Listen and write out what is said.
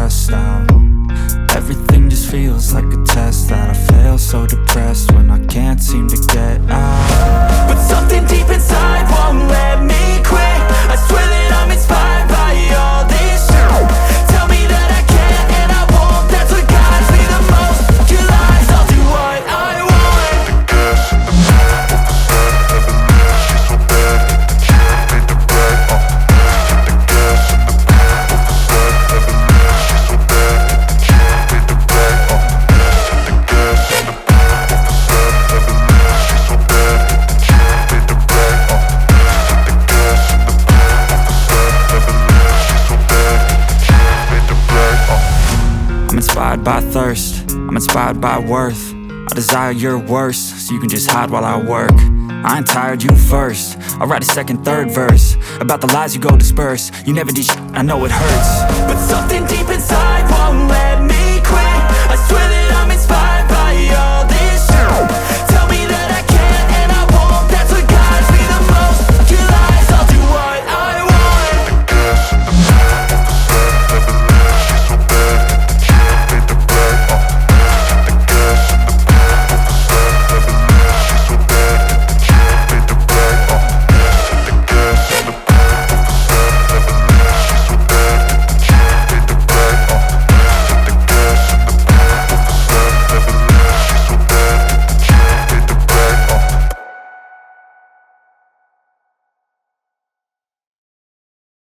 stressed out. Everything just feels like a test that I fail. So depressed when I can't seem to get out. But something deep inside won't let me quit. I swear that I'm inspired by all this shit. Tell me that I can't and I won't. That's what guides me the most. Your lies, I'll do what I want. The gas in the back of the sun, never leave. She's so bad that the chick made the brag. The gas in the back of the sun, never leave. She's so bad that the chick made the brag. The gas in the back of the sun, never leave. She's so bad that the chick made the brag. The gas in the back of the sun, never leave. She's so bad that the chick made the brag. I'm inspired by thirst, I'm inspired by worth. I desire your worst, so you can just hide while I work. I ain't tired, you first. I'll write a second, third verse about the lies you go disperse. You never did shit, I know it hurts. But something deep inside